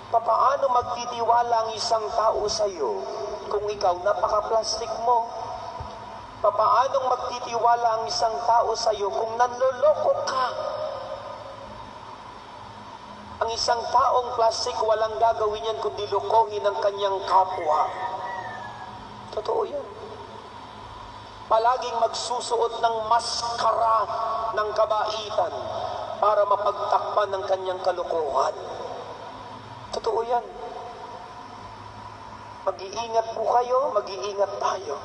Papaano magtitiwala ang isang tao sa iyo kung ikaw napaka-plastic mo? Papaano magtitiwala ang isang tao sa iyo kung nanloloko ka? Ang isang taong plastic, walang gagawin yan kundi lokohin ang kanyang kapwa. Totoo yan. Palaging magsusuot ng maskara ng kabaitan para mapagtakpan ng kanyang kalokohan. Totoo yan. Mag-iingat po kayo, mag-iingat tayo.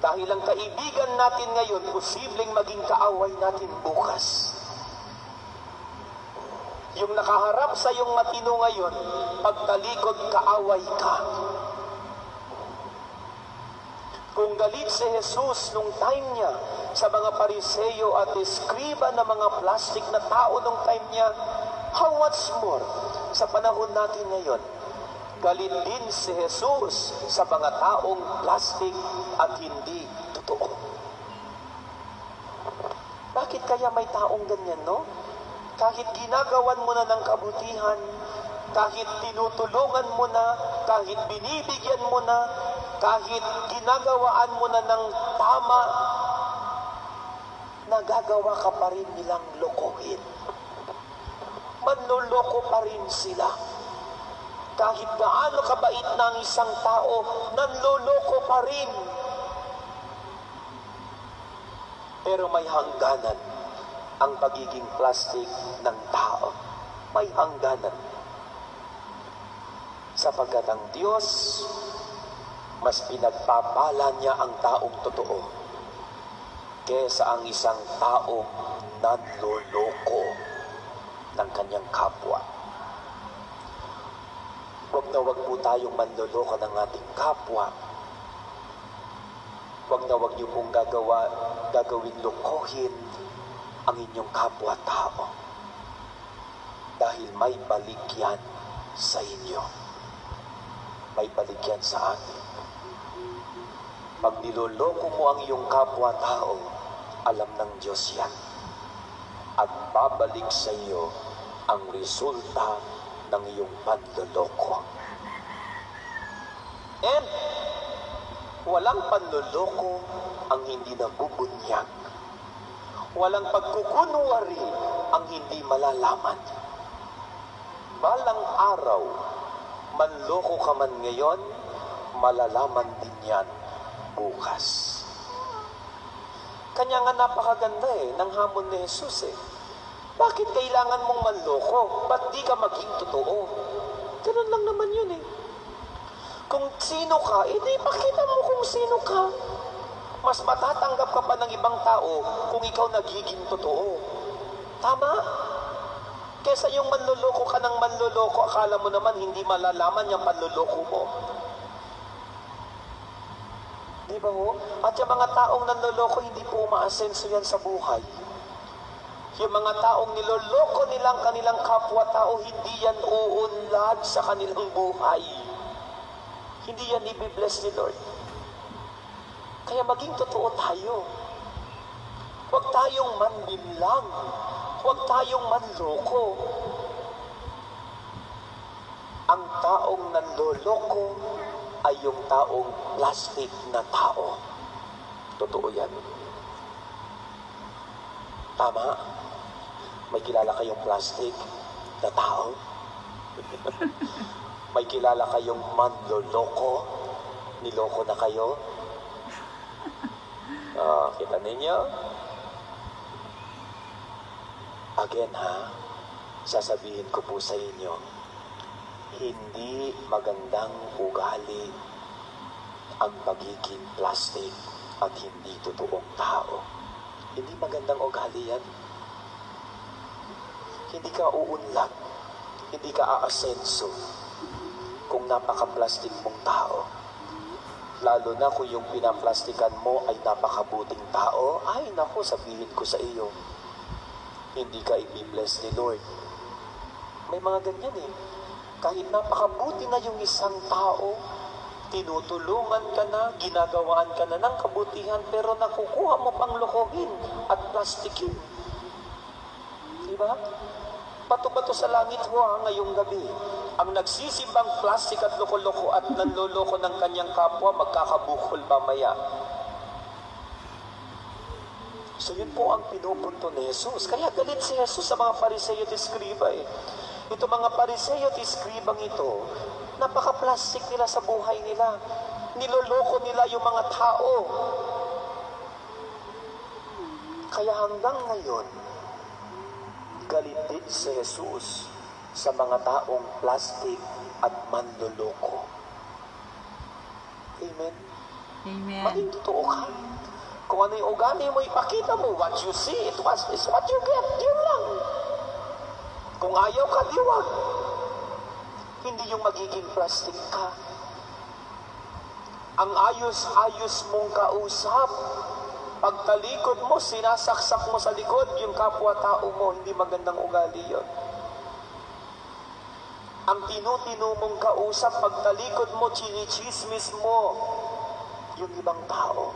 Dahil ang kaibigan natin ngayon, posibleng maging kaaway natin bukas. Yung nakaharap sa iyong matino ngayon, pagtalikod kaaway ka. Kung galit si Jesus nung time niya sa mga Pariseo at eskriba na mga plastic na tao nung time niya, how much more sa panahon natin ngayon? Galit din si Jesus sa mga taong plastic at hindi totoo. Bakit kaya may taong ganyan, no? Kahit ginagawan mo na ng kabutihan, kahit tinutulungan mo na, kahit binibigyan mo na, kahit ginagawaan mo na ng tama, nagagawa ka pa rin nilang lokohin. Manloloko pa rin sila. Kahit gaano kabait ng isang tao, nanloloko pa rin. Pero may hangganan ang pagiging plastic ng tao. May hangganan. Sapagkat ang Diyos, mas pinagpapala niya ang taong totoo kesa ang isang taong nanloloko ng kanyang kapwa. Huwag na huwag po tayong manloloko ng ating kapwa. Huwag na huwag niyo pong gagawin lokohin ang inyong kapwa-tao. Dahil may balik yan sa inyo. May balik yan sa atin. Pag niloloko mo ang iyong kapwa-tao, alam ng Diyos yan. At babalik sa iyo ang resulta ng iyong panloloko. And walang panloloko ang hindi nabubunyag. Walang pagkukunwari ang hindi malalaman. Balang araw, manloko ka man ngayon, malalaman din yan bukas. Kanya nga napakaganda ng hamon ni Jesus Bakit kailangan mong manloko? Ba't di ka maging totoo? Ganun lang naman yun Kung sino ka, di pakita mo kung sino ka. Mas matatanggap ka pa ng ibang tao kung ikaw nagiging totoo. Tama? Kesa yung manloloko ka ng manloloko, akala mo naman hindi malalaman yung panloloko mo. Di ba ho? At yung mga taong nanloloko, hindi po umaasenso yan sa buhay. Yung mga taong niloloko nilang kanilang kapwa-tao, hindi yan uunlad sa kanilang buhay. Hindi yan ibibless ni Lord. Kaya maging totoo tayo. Huwag tayong manlinlang. Huwag tayong manloko. Ang taong nanloloko ay yung taong plastic na tao. Totoo yan. Tama? May kilala kayong plastic na tao? May kilala kayong manloloko? Niloko na kayo? Kita ninyo? Again sasabihin ko po sa inyo, hindi magandang ugali ang pagiging plastic at hindi totoong tao. Hindi magandang ugali yan. Hindi ka uunlad, hindi ka aasenso kung napaka-plastic mong tao. Lalo na kung yung pinaplastikan mo ay napakabuting tao, ay naku, sabihin ko sa iyo, hindi ka i-bless ni Lord. May mga ganyan Kahit napakabuti na yung isang tao, tinutulungan ka na, ginagawaan ka na ng kabutihan, pero nakukuha mo pang lokohin at plastikin. Diba? Bato-bato sa langit ho ngayong gabi. Ang nagsisimbang plastic at loko-loko at nanloloko ng kanyang kapwa, magkakabukol mamaya. So yun po ang pinupunto ni Jesus. Kaya galit si Jesus sa mga Pariseo at Iskriba eh. Ito mga Pariseo at Iskribang ito, napaka-plastic nila sa buhay nila. Niloloko nila yung mga tao. Kaya hanggang ngayon, galit din si Jesus sa mga taong plastic at manloloko. Amen? Amen. Maging totoo ka. Kung ano yung ugali mo, ipakita mo. What you see, is what you get. Yun lang. Kung ayaw ka, diwag. Hindi yung magiging plastic ka. Ang ayos-ayos mong kausap. Pagtalikod mo, sinasaksak mo sa likod yung kapwa-tao mo. Hindi magandang ugali yun. Ang tinutino mong kausap, pagtalikod mo, chinichismis mo yung ibang tao.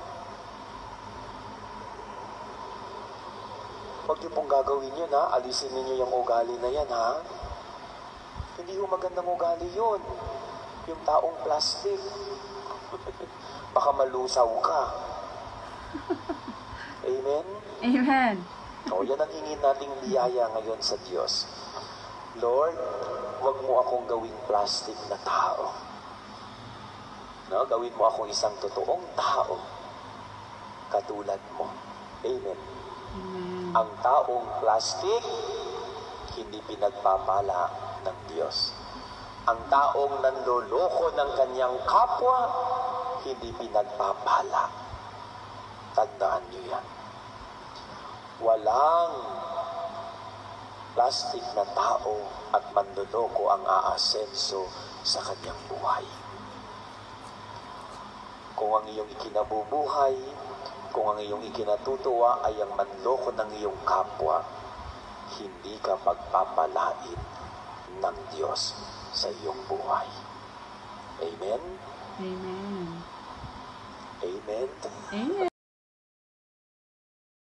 Huwag niyo pong gagawin yun, ha? Alisin niyo yung ugali na yan, ha? Hindi yung magandang ugali yun. Yung taong plastic. Baka malusaw ka. Amen? Amen. O, yan ang hingin nating biyaya ngayon sa Diyos. Lord, huwag mo akong gawing plastic na tao. No? Gawin mo akong isang totoong tao. Katulad mo. Amen. Ang taong plastic, hindi pinagpapala ng Diyos. Ang taong nanloloko ng kanyang kapwa, hindi pinagpapala. Tandaan niyo yan. Walang plastic na tao at manloloko ang aasenso sa kanyang buhay. Kung ang iyong ikinabubuhay, kung ang iyong ikinatutuwa ay ang manloko ng iyong kapwa, hindi ka pagpapalain ng Diyos sa iyong buhay. Amen? Amen. Amen? Amen.